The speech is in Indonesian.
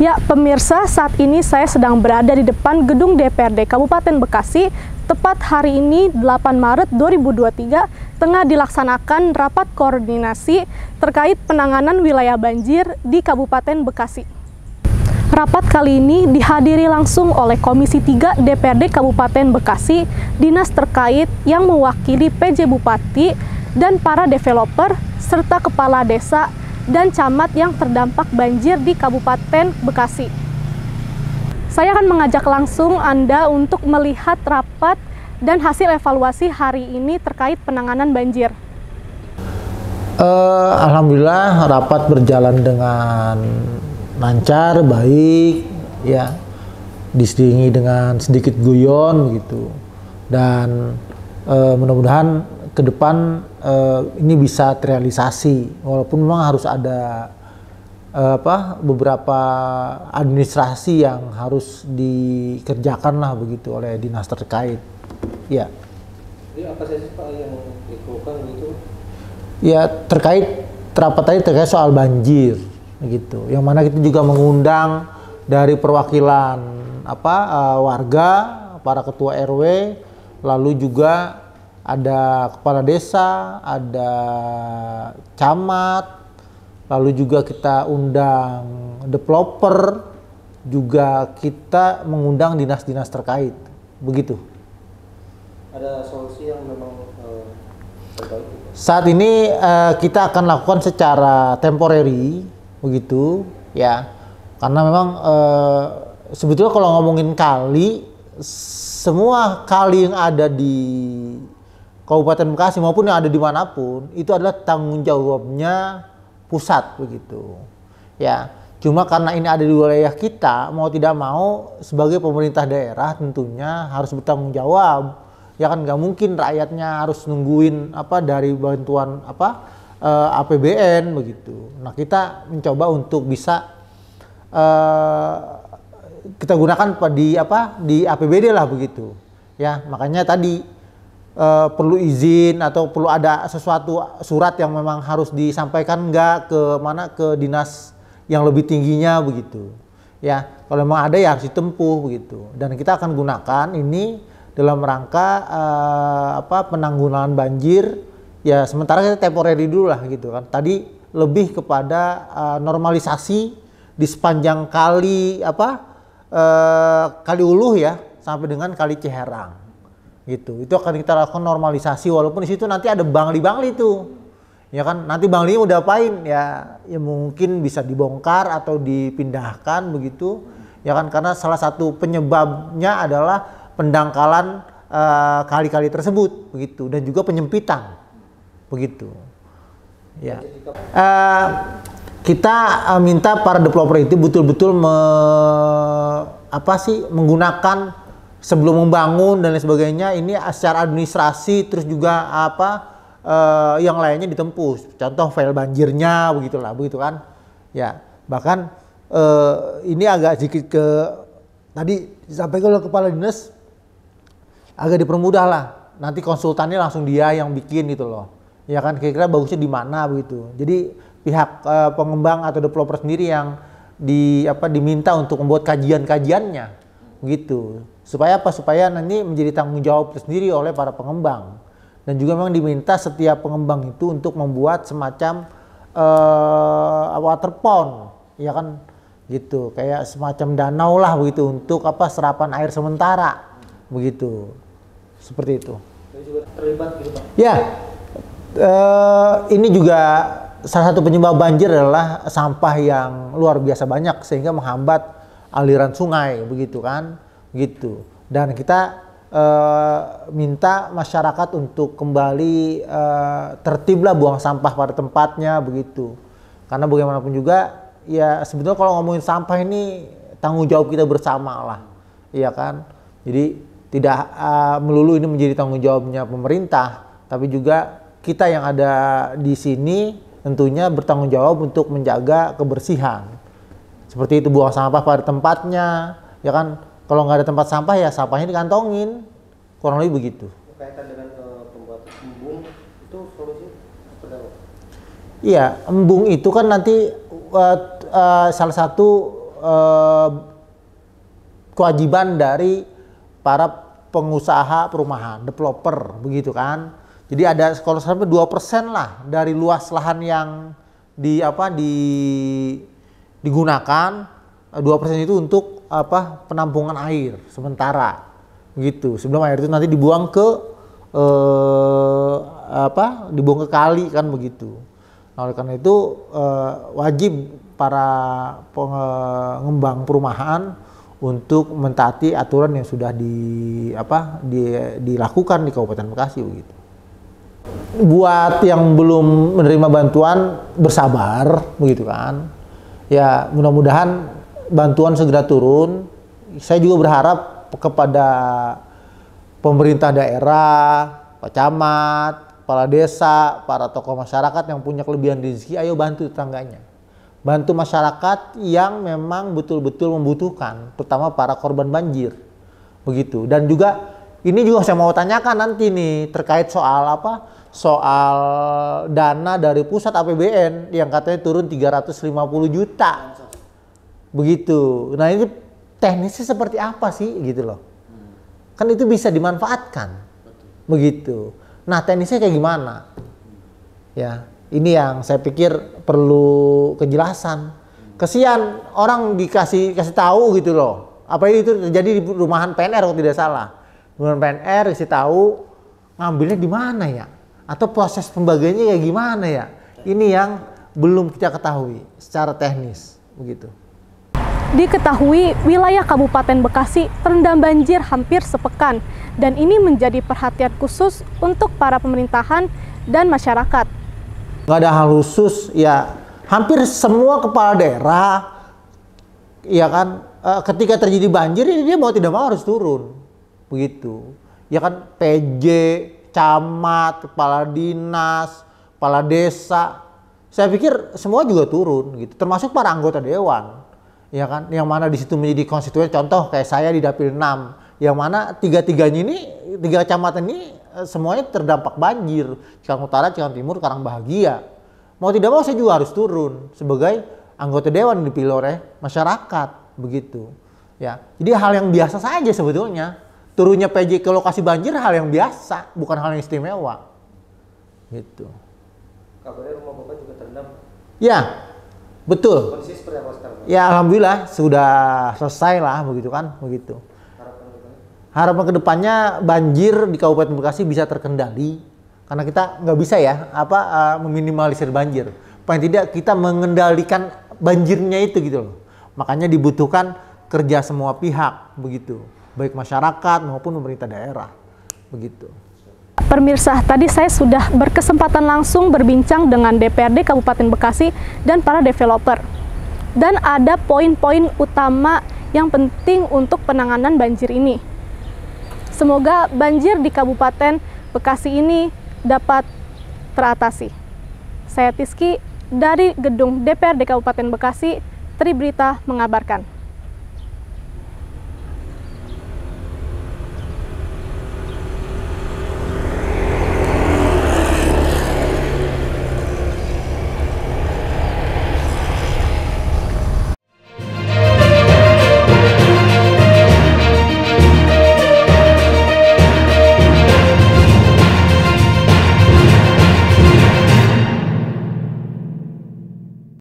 Ya, pemirsa, saat ini saya sedang berada di depan gedung DPRD Kabupaten Bekasi. Tepat hari ini, 8 Maret 2023, tengah dilaksanakan rapat koordinasi terkait penanganan wilayah banjir di Kabupaten Bekasi. Rapat kali ini dihadiri langsung oleh Komisi 3 DPRD Kabupaten Bekasi, dinas terkait yang mewakili PJ Bupati dan para developer, serta kepala desa dan camat yang terdampak banjir di Kabupaten Bekasi. Saya akan mengajak langsung Anda untuk melihat rapat dan hasil evaluasi hari ini terkait penanganan banjir. Alhamdulillah rapat berjalan dengan lancar, baik, ya, diselingi dengan sedikit guyon gitu, dan mudah-mudahan ke depan ini bisa terrealisasi, walaupun memang harus ada beberapa administrasi yang harus dikerjakan lah begitu oleh dinas terkait. Ya. Jadi apa saja Pak yang dikeluhkan gitu? Ya, rapat tadi terkait soal banjir gitu. Yang mana kita juga mengundang dari perwakilan warga, para ketua RW, lalu juga ada kepala desa, ada camat, lalu juga kita undang developer, juga kita mengundang dinas-dinas terkait, begitu. Ada solusi yang memang terbaik? Saat ini kita akan lakukan secara temporary, begitu, ya, karena memang sebetulnya kalau ngomongin kali, semua kali yang ada di Kabupaten Bekasi maupun yang ada dimanapun itu adalah tanggung jawabnya pusat, begitu, ya. Cuma karena ini ada di wilayah kita, mau tidak mau sebagai pemerintah daerah tentunya harus bertanggung jawab, ya kan, nggak mungkin rakyatnya harus nungguin dari bantuan APBN, begitu. Nah, kita mencoba untuk bisa kita gunakan di APBD lah, begitu, ya. Makanya tadi perlu izin atau perlu ada sesuatu surat yang memang harus disampaikan ke dinas yang lebih tingginya, begitu, ya. Kalau memang ada ya harus ditempuh, begitu. Dan kita akan gunakan ini dalam rangka penanggulangan banjir, ya, sementara kita temporary dulu lah, gitu kan. Tadi lebih kepada normalisasi di sepanjang kali Kali Uluh, ya, sampai dengan Kali Ciherang, gitu. Itu akan kita lakukan normalisasi, walaupun di situ nanti ada bangli-bangli tuh, ya kan. Nanti bangli udah apain, ya mungkin bisa dibongkar atau dipindahkan, begitu, ya kan, karena salah satu penyebabnya adalah pendangkalan kali-kali tersebut, begitu, dan juga penyempitan, begitu, ya. Kita minta para developer itu betul-betul menggunakan sebelum membangun dan lain sebagainya ini secara administrasi, terus juga yang lainnya ditempuh, contoh file banjirnya, begitulah, begitu kan, ya. Bahkan ini agak sedikit tadi disampaikan oleh kepala dinas, agak dipermudah lah, nanti konsultannya langsung dia yang bikin, gitu loh, ya kan. Kira-kira bagusnya di mana, begitu. Jadi pihak pengembang atau developer sendiri yang diminta untuk membuat kajian-kajiannya, begitu. Supaya supaya nanti menjadi tanggung jawab tersendiri oleh para pengembang. Dan juga memang diminta setiap pengembang itu untuk membuat semacam water pond, ya kan, gitu, kayak semacam danau lah, begitu, untuk serapan air sementara, begitu, seperti itu. Jadi juga terlibat gitu Pak? Ya, ini juga salah satu penyebab banjir adalah sampah yang luar biasa banyak sehingga menghambat aliran sungai, begitu kan, gitu. Dan kita minta masyarakat untuk kembali tertiblah buang sampah pada tempatnya, begitu. Karena bagaimanapun juga, ya, sebetulnya kalau ngomongin sampah ini tanggung jawab kita bersama lah, iya kan. Jadi tidak melulu ini menjadi tanggung jawabnya pemerintah, tapi juga kita yang ada di sini tentunya bertanggung jawab untuk menjaga kebersihan. Seperti itu, buang sampah pada tempatnya, ya kan. Kalau nggak ada tempat sampah, ya sampahnya dikantongin, kurang lebih begitu. Berkaitan dengan pembuat embung, itu solusi apa? Iya, embung itu kan nanti salah satu kewajiban dari para pengusaha perumahan, developer, begitu kan. Jadi ada kalau sampai 2% lah dari luas lahan yang digunakan, 2% itu untuk penampungan air sementara, gitu. Sebelum air itu nanti dibuang ke kali kan begitu. Nah, oleh karena itu wajib para pengembang perumahan untuk mentaati aturan yang sudah dilakukan di Kabupaten Bekasi begitu. Buat yang belum menerima bantuan, bersabar begitu kan. Ya, mudah-mudahan bantuan segera turun. Saya juga berharap kepada pemerintah daerah, Pak Camat, kepala desa, para tokoh masyarakat yang punya kelebihan rezeki, ayo bantu tetangganya. Bantu masyarakat yang memang betul-betul membutuhkan, terutama para korban banjir. Begitu. Dan juga ini juga saya mau tanyakan nanti nih terkait soal soal dana dari pusat APBN yang katanya turun 350 juta. Begitu. Nah, ini teknisnya seperti apa sih gitu loh. Kan itu bisa dimanfaatkan. Begitu. Nah, teknisnya kayak gimana? Ya, ini yang saya pikir perlu kejelasan. Kesian orang dikasih tahu gitu loh. Apa itu terjadi di rumahan PNR kalau tidak salah. Rumahan PNR kasih tahu, ngambilnya di mana ya? Atau proses pembagiannya kayak gimana ya? Ini yang belum kita ketahui secara teknis, begitu. Diketahui wilayah Kabupaten Bekasi terendam banjir hampir sepekan, dan ini menjadi perhatian khusus untuk para pemerintahan dan masyarakat. Nggak ada hal khusus, ya hampir semua kepala daerah, ya kan, ketika terjadi banjir ini dia mau tidak mau harus turun, begitu. Ya kan, PJ, camat, kepala dinas, kepala desa, saya pikir semua juga turun, gitu. Termasuk para anggota dewan. Ya kan, yang mana di situ menjadi konstituen, contoh kayak saya di Dapil 6, yang mana tiga kecamatan ini semuanya terdampak banjir, Cikarang Utara, Cikarang Timur, Karang Bahagia. Mau tidak mau saya juga harus turun sebagai anggota dewan yang dipilih oleh masyarakat, begitu. Ya, jadi hal yang biasa saja sebetulnya. Turunnya PJ ke lokasi banjir hal yang biasa, bukan hal yang istimewa, gitu. Kabarnya rumah Bapak juga terendam? Ya. Betul. Kondisi seperti apa sekarang? Ya, alhamdulillah sudah selesai lah begitu kan, begitu. Harapan kedepannya banjir di Kabupaten Bekasi bisa terkendali, karena kita nggak bisa ya meminimalisir banjir. Paling tidak kita mengendalikan banjirnya itu gitu loh. Makanya dibutuhkan kerja semua pihak begitu, baik masyarakat maupun pemerintah daerah begitu. Pemirsa, tadi saya sudah berkesempatan langsung berbincang dengan DPRD Kabupaten Bekasi dan para developer. Dan ada poin-poin utama yang penting untuk penanganan banjir ini. Semoga banjir di Kabupaten Bekasi ini dapat teratasi. Saya Tiski dari Gedung DPRD Kabupaten Bekasi, Tribrita mengabarkan.